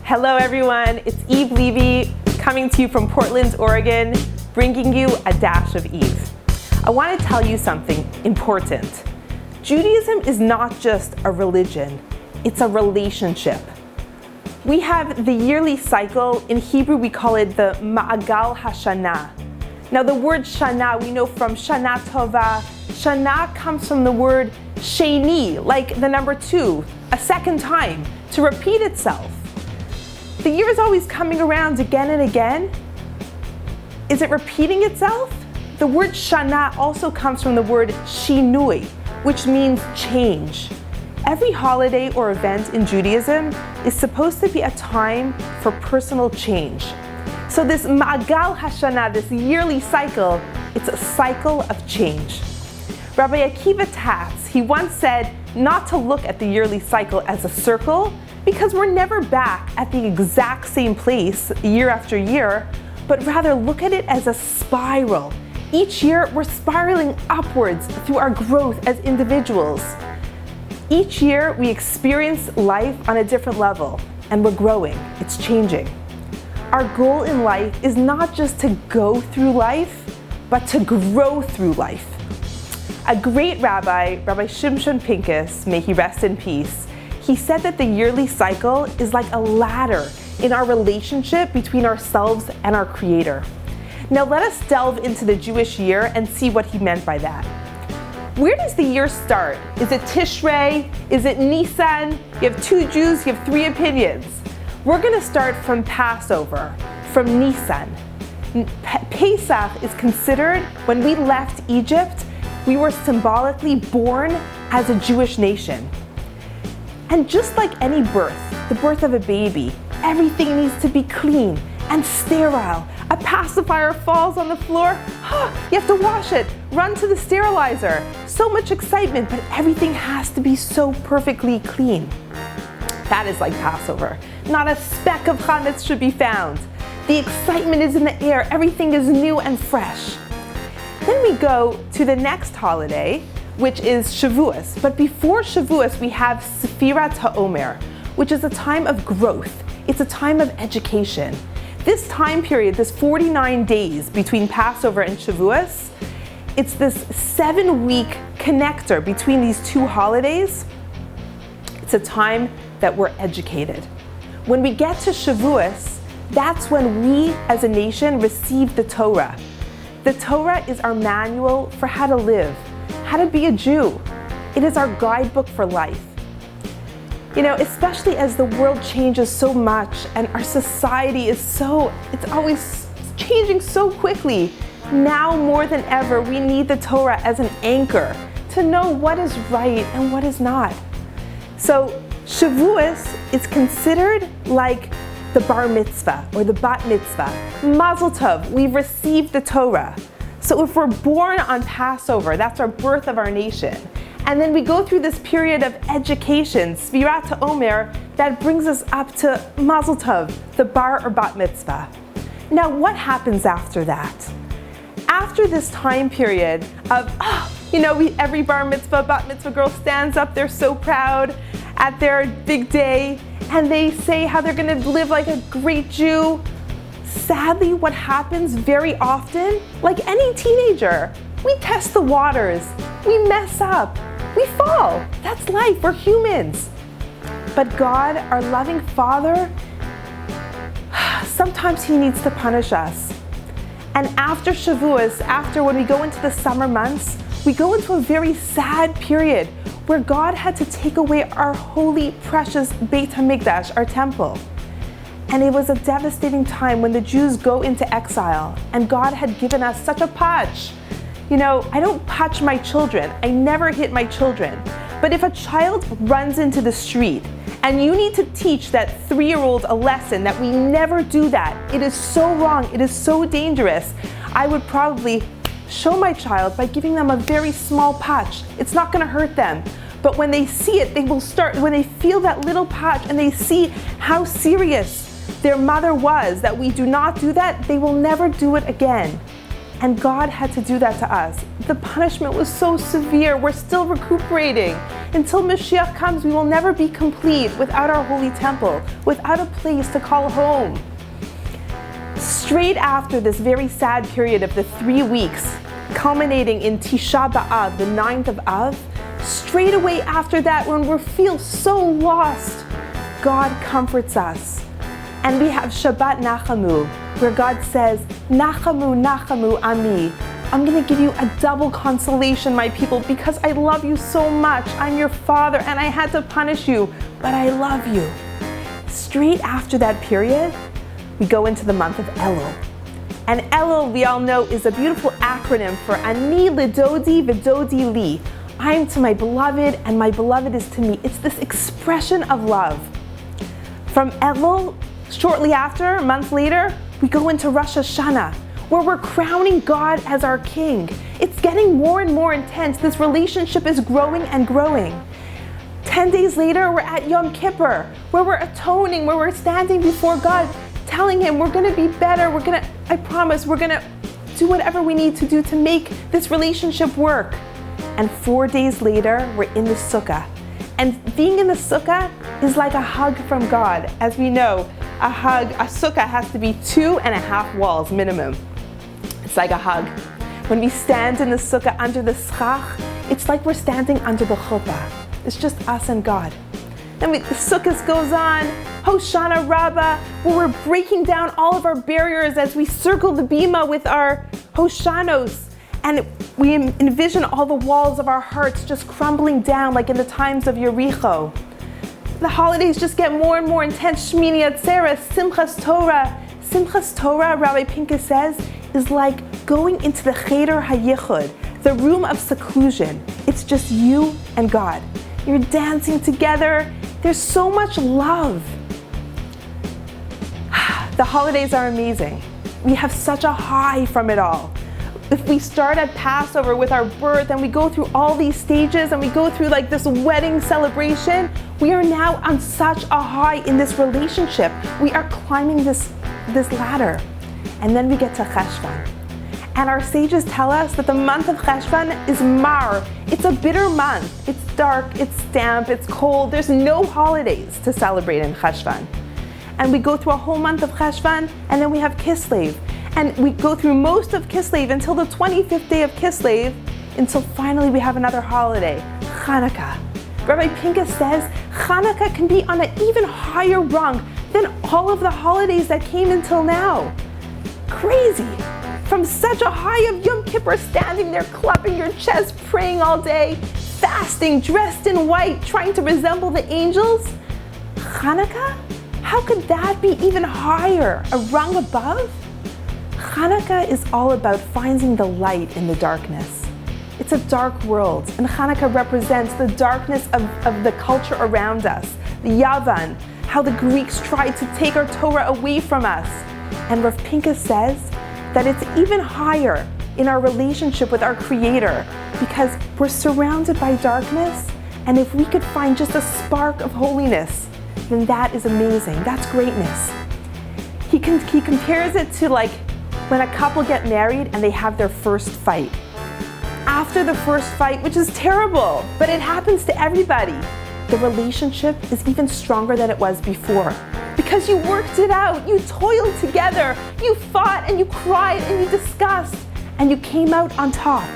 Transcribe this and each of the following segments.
Hello everyone, it's Levy coming to you from Portland, Oregon, bringing you a dash of Eve. I want to tell you something important. Judaism is not just a religion, it's a relationship. We have the yearly cycle. In Hebrew we call it the Ma'agal HaShana. Now the word Shana, we know from Shana Tova. Shana comes from the word Sheni, like the number 2, a second time, to repeat itself. The year is always coming around again and again. Is it repeating itself? The word Shana also comes from the word Shinui, which means change. Every holiday or event in Judaism is supposed to be a time for personal change. So this Ma'agal HaShana, this yearly cycle, it's a cycle of change. Rabbi Akiva Tatz, he once said not to look at the yearly cycle as a circle, because we're never back at the exact same place year after year, but rather look at it as a spiral. Each year, we're spiraling upwards through our growth as individuals. Each year, we experience life on a different level, and we're growing, it's changing. Our goal in life is not just to go through life, but to grow through life. A great rabbi, Rabbi Shimshon Pincus, may he rest in peace, he said that the yearly cycle is like a ladder in our relationship between ourselves and our Creator. Now let us delve into the Jewish year and see what he meant by that. Where does the year start? Is it Tishrei? Is it Nisan? You have 2 Jews, you have 3 opinions. We're going to start from Passover, from Nisan. Pesach is considered, when we left Egypt, we were symbolically born as a Jewish nation. And just like any birth, the birth of a baby, everything needs to be clean and sterile. A pacifier falls on the floor, you have to wash it, run to the sterilizer. So much excitement, but everything has to be so perfectly clean. That is like Passover. Not a speck of chametz should be found. The excitement is in the air, everything is new and fresh. Then we go to the next holiday, which is Shavuos. But before Shavuos, we have Sefirat HaOmer, which is a time of growth. It's a time of education. This time period, this 49 days between Passover and Shavuos, it's this 7-week connector between these 2 holidays. It's a time that we're educated. When we get to Shavuos, that's when we as a nation receive the Torah. The Torah is our manual for how to live, how to be a Jew. It is our guidebook for life. You know, especially as the world changes so much and our society is it's always changing so quickly. Now more than ever, we need the Torah as an anchor to know what is right and what is not. So Shavuos is considered like the bar mitzvah or the bat mitzvah. Mazel tov, we've received the Torah. So if we're born on Passover, that's our birth of our nation. And then we go through this period of education, Sefirat HaOmer, that brings us up to Mazel Tov, the bar or bat mitzvah. Now what happens after that? After this time period of, every bar mitzvah, bat mitzvah girl stands up, they're so proud at their big day, and they say how they're going to live like a great Jew. Sadly, what happens very often, like any teenager, we test the waters, we mess up, we fall. That's life, we're humans. But God, our loving Father, sometimes He needs to punish us. And after Shavuos, when we go into the summer months, we go into a very sad period where God had to take away our holy, precious Beit HaMikdash, our temple. And it was a devastating time when the Jews go into exile, and God had given us such a patch. I don't patch my children. I never hit my children. But if a child runs into the street and you need to teach that 3-year-old a lesson that we never do that, it is so wrong, it is so dangerous, I would probably show my child by giving them a very small patch. It's not going to hurt them. But when they see it, when they feel that little patch and they see how serious their mother was, that we do not do that, they will never do it again. And God had to do that to us. The punishment was so severe. We're still recuperating. Until Mashiach comes, we will never be complete without our holy temple, without a place to call home. Straight after this very sad period of the 3 weeks, culminating in Tisha B'Av, the 9th of Av, straight away after that, when we feel so lost, God comforts us. And we have Shabbat Nachamu, where God says, Nachamu, Nachamu, Ami. I'm going to give you a double consolation, my people, because I love you so much. I'm your father, and I had to punish you, but I love you. Straight after that period, we go into the month of Elul. And Elul, we all know, is a beautiful acronym for Ani Lidodi Vidodi Li. I am to my beloved, and my beloved is to me. It's this expression of love. From Elul, shortly after, a month later, we go into Rosh Hashanah, where we're crowning God as our King. It's getting more and more intense. This relationship is growing and growing. 10 days later, we're at Yom Kippur, where we're atoning, where we're standing before God, telling Him we're going to be better. I promise, we're going to do whatever we need to do to make this relationship work. And 4 days later, we're in the Sukkah. And being in the Sukkah is like a hug from God. As we know, a Sukkah has to be 2.5 walls minimum. It's like a hug. When we stand in the Sukkah under the schach, it's like we're standing under the chuppah. It's just us and God. Then the Sukkah goes on, Hoshana Rabbah, where we're breaking down all of our barriers as we circle the bima with our Hoshanos. And we envision all the walls of our hearts just crumbling down like in the times of Yericho. The holidays just get more and more intense. Shmini Atzeres, Simchas Torah. Simchas Torah, Rabbi Pinkus says, is like going into the Cheder HaYichud, the room of seclusion. It's just you and God. You're dancing together. There's so much love. The holidays are amazing. We have such a high from it all. If we start at Passover with our birth and we go through all these stages and we go through like this wedding celebration, we are now on such a high in this relationship. We are climbing this ladder. And then we get to Cheshvan. And our sages tell us that the month of Cheshvan is Mar. It's a bitter month. It's dark, it's damp, it's cold. There's no holidays to celebrate in Cheshvan. And we go through a whole month of Cheshvan, and then we have Kislev. And we go through most of Kislev until the 25th day of Kislev, until finally we have another holiday, Hanukkah. Rabbi Pinkus says Hanukkah can be on an even higher rung than all of the holidays that came until now. Crazy. From such a high of Yom Kippur, standing there, clapping your chest, praying all day, fasting, dressed in white, trying to resemble the angels. Hanukkah? How could that be even higher, a rung above? Hanukkah is all about finding the light in the darkness. It's a dark world, and Hanukkah represents the darkness of the culture around us, the Yavan, how the Greeks tried to take our Torah away from us. And Rav Pinkus says that it's even higher in our relationship with our Creator, because we're surrounded by darkness, and if we could find just a spark of holiness, then that is amazing. That's greatness. He compares it to like when a couple get married and they have their first fight. After the first fight, which is terrible, but it happens to everybody, the relationship is even stronger than it was before. Because you worked it out, you toiled together, you fought and you cried and you discussed, and you came out on top.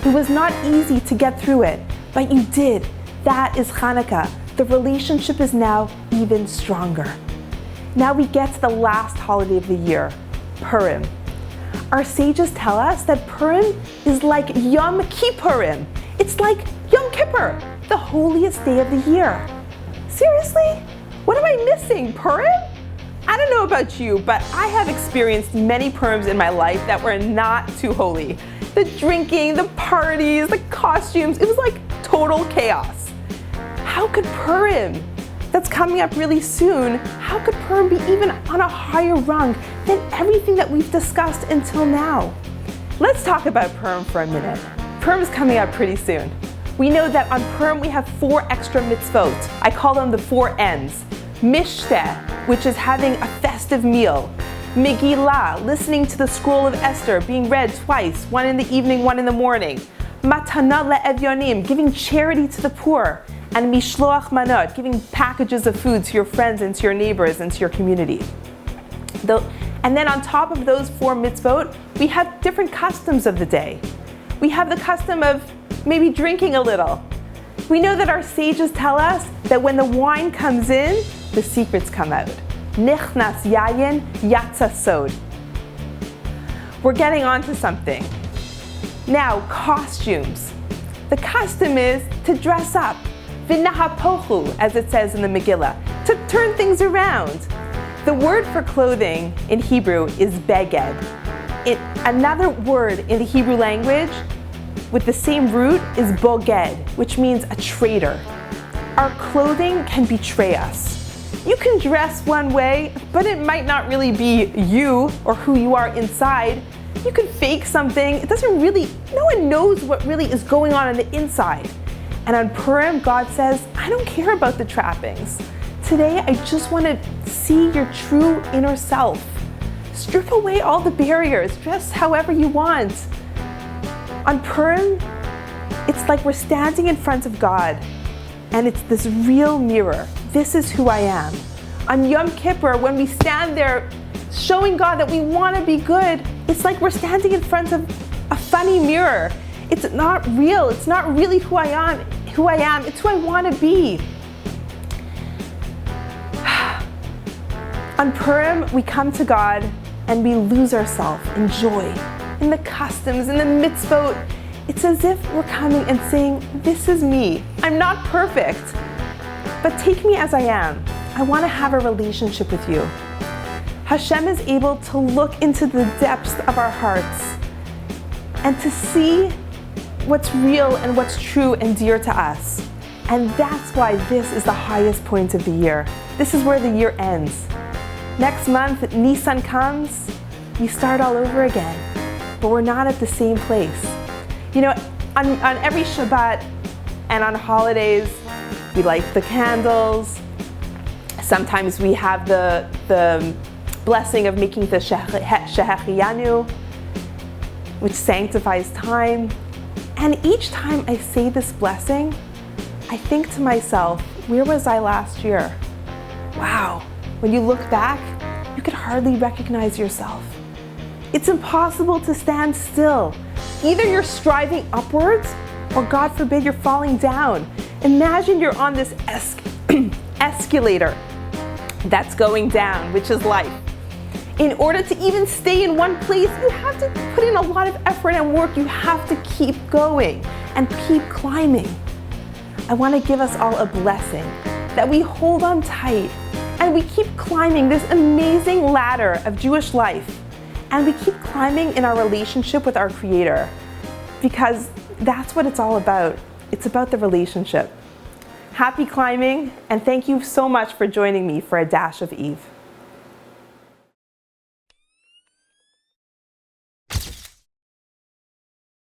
It was not easy to get through it, but you did. That is Hanukkah. The relationship is now even stronger. Now we get to the last holiday of the year, Purim. Our sages tell us that Purim is like Yom Kippurim. It's like Yom Kippur, the holiest day of the year. Seriously? What am I missing? Purim? I don't know about you, but I have experienced many Purims in my life that were not too holy. The drinking, the parties, the costumes, it was like total chaos. How could Purim, that's coming up really soon, how could Purim be even on a higher rung than everything that we've discussed until now? Let's talk about Purim for a minute. Purim is coming up pretty soon. We know that on Purim we have 4 extra mitzvot. I call them the 4 N's. Mishteh, which is having a festive meal. Megillah, listening to the scroll of Esther being read twice, one in the evening, one in the morning. Matana le'evyonim, giving charity to the poor. And mishloach manot, giving packages of food to your friends and to your neighbors and to your community. And then on top of those 4 mitzvot, we have different customs of the day. We have the custom of maybe drinking a little. We know that our sages tell us that when the wine comes in, the secrets come out. Nichnas yayin yatsa sod. We're getting onto something. Now, costumes. The custom is to dress up. V'nahapochu, as it says in the Megillah, to turn things around. The word for clothing in Hebrew is beged. Another word in the Hebrew language with the same root is boged, which means a traitor. Our clothing can betray us. You can dress one way, but it might not really be you or who you are inside. You can fake something. No one knows what really is going on the inside. And on Purim, God says, I don't care about the trappings. Today, I just want to see your true inner self. Strip away all the barriers, dress however you want. On Purim, it's like we're standing in front of God, and it's this real mirror. This is who I am. On Yom Kippur, when we stand there showing God that we want to be good, it's like we're standing in front of a funny mirror. It's not real. It's not really who I am. It's who I want to be. On Purim, we come to God and we lose ourselves in joy, in the customs, in the mitzvot. It's as if we're coming and saying, this is me. I'm not perfect, but take me as I am. I want to have a relationship with you. Hashem is able to look into the depths of our hearts and to see what's real and what's true and dear to us. And that's why this is the highest point of the year. This is where the year ends. Next month, Nisan comes, we start all over again, but we're not at the same place. You know, on every Shabbat and on holidays, we light the candles. Sometimes we have the blessing of making the Shehecheyanu, which sanctifies time. And each time I say this blessing, I think to myself, where was I last year? Wow, when you look back, you could hardly recognize yourself. It's impossible to stand still. Either you're striving upwards, or God forbid, you're falling down. Imagine you're on this escalator that's going down, which is life. In order to even stay in one place, you have to put in a lot of effort and work. You have to keep going and keep climbing. I want to give us all a blessing that we hold on tight and we keep climbing this amazing ladder of Jewish life. And we keep climbing in our relationship with our Creator, because that's what it's all about. It's about the relationship. Happy climbing, and thank you so much for joining me for a dash of Eve.